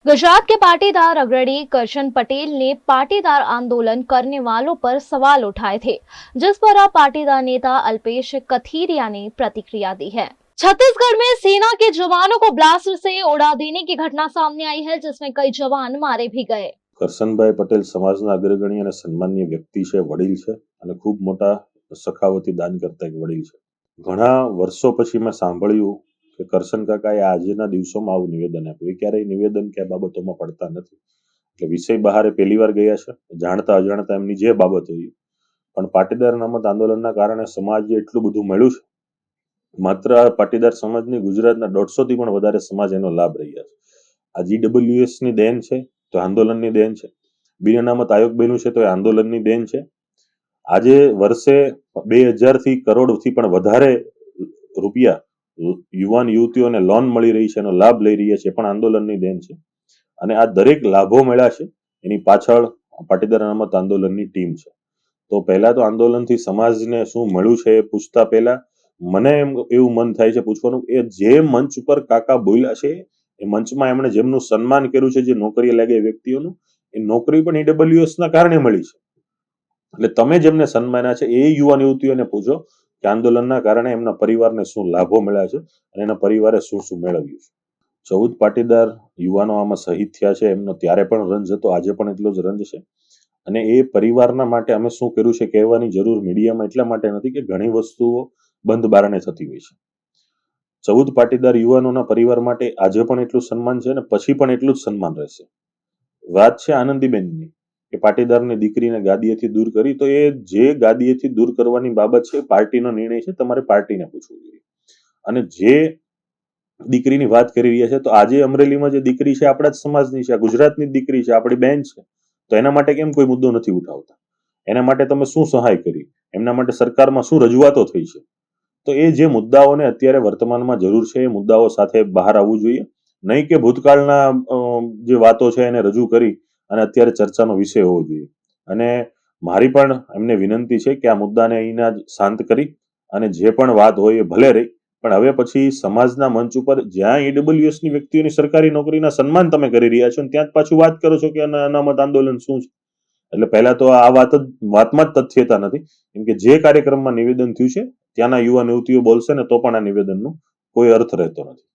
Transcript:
गुजरात के पाटीदार अग्रणी करशन पटेल ने पाटीदार आंदोलन करने वालों पर सवाल उठाए थे, जिस पर अब पाटीदार नेता अल्पेश कथीरिया ने प्रतिक्रिया दी है। छत्तीसगढ़ में सेना के जवानों को ब्लास्टर से उड़ा देने की घटना सामने आई है, जिसमें कई जवान मारे भी गए। કરશનભાઈ પટેલ સમાજના અગ્રગણ્ય અને સન્માનીય વ્યક્તિ છે, વડીલ છે અને ખૂબ મોટા સખાવતી દાન કરતા એક વડીલ છે. ઘણા વર્ષો પછી મેં સાંભળ્યું કે કરશન કાકાએ આજના દિવસોમાં આવું નિવેદન આપ્યું. એ ક્યારેય નિવેદન કે આ બાબતોમાં પડતા નથી, એટલે વિષય બહારે પહેલી વાર ગયા છે, જાણતા અજાણતા એમની જે બાબત હોય. પણ પાટીદાર અનામત આંદોલનના કારણે સમાજે એટલું બધું મળ્યું છે. માત્ર પાટીદાર સમાજની ગુજરાતના 150 થી પણ વધારે સમાજ એનો લાભ રહ્યા છે. આ GWS ની દેન છે તો આંદોલનની દેન છે. બિન અનામત આયોગ બન્યું છે તો એ આંદોલનની દેન છે. આજે વર્ષે 2000 થી કરોડથી પણ વધારે રૂપિયા યુવાન યુવતીઓને લોન મળી રહી છે, એનો લાભ લઈ રહ્યા છે, પણ આંદોલનની દેન છે. અને આ દરેક લાભો મળ્યા છે એની પાછળ પાટીદાર અનામત આંદોલનની ટીમ છે. તો પહેલા તો આંદોલનથી સમાજને શું મળ્યું છે એ પૂછતા પહેલા મને એવું મન થાય છે પૂછવાનું, એ જે મંચ ઉપર કાકા બોલ્યા છે એ મંચમાં એમણે જેમનું સન્માન કર્યું છે, જે નોકરી લાગે વ્યક્તિઓનું, એ નોકરી પણ EWS ના કારણે મળી છે. એટલે તમે જેમને સન્માન્યા છે એ યુવાન યુવતીઓને પૂછો કે આંદોલનના કારણે એમના પરિવારને શું લાભો મળ્યા છે અને એના પરિવારે શું શું મેળવ્યું છે. 14 પાટીદાર યુવાનો આમાં શહીદ થયા છે. એમનો ત્યારે પણ રંજ હતો, આજે પણ એટલો જ રંજ છે. અને એ પરિવારના માટે અમે શું કર્યું છે કહેવાની જરૂર મીડિયામાં એટલા માટે નથી કે ઘણી વસ્તુઓ બંધ બારણે થતી હોય છે. 14 પાટીદાર યુવાનોના પરિવાર માટે આજે પણ એટલું સન્માન છે અને પછી પણ એટલું જ સન્માન રહેશે. વાત છે આનંદીબેનની કે પાટીદારની દીકરીને ગાદીએથી દૂર કરી, તો એ જે ગાદીએથી દૂર કરવાની બાબત છે પાર્ટીનો નિર્ણય છે, તમારે પાર્ટીને પૂછવું જોઈએ. અને જે દીકરીની વાત કરી રહ્યા છે, તો આજે અમરેલીમાં જે દીકરી છે આપણા જ સમાજની છે, ગુજરાતની દીકરી છે, આપણી બેન છે, તો એના માટે કેમ કોઈ મુદ્દો નથી ઉઠાવતા? એના માટે તમે શું સહાય કરી? એમના માટે સરકારમાં શું રજૂઆતો થઈ છે? તો એ જે મુદ્દાઓને અત્યારે વર્તમાનમાં જરૂર છે એ મુદ્દાઓ સાથે બહાર આવવું જોઈએ, નહીં કે ભૂતકાળના જે વાતો છે એને રજૂ કરી અને અત્યારે ચર્ચાનો વિષય હોવો જોઈએ. અને મારી પણ એમને વિનંતી છે કે આ મુદ્દાને અહીંના જ શાંત કરી અને જે પણ વાત હોય એ ભલે રહી, પણ હવે પછી સમાજના મંચ ઉપર જ્યાં EWS ની વ્યક્તિઓની સરકારી નોકરીના સન્માન તમે કરી રહ્યા છો ત્યાં જ પાછું વાત કરો છો કે અનામત આંદોલન શું છે. એટલે પહેલા તો આ વાતમાં જ તથ્યતા નથી, કેમ કે જે કાર્યક્રમમાં નિવેદન થયું છે ત્યાંના યુવાન યુવતીઓ બોલશે ને તો પણ આ નિવેદનનો કોઈ અર્થ રહેતો નથી.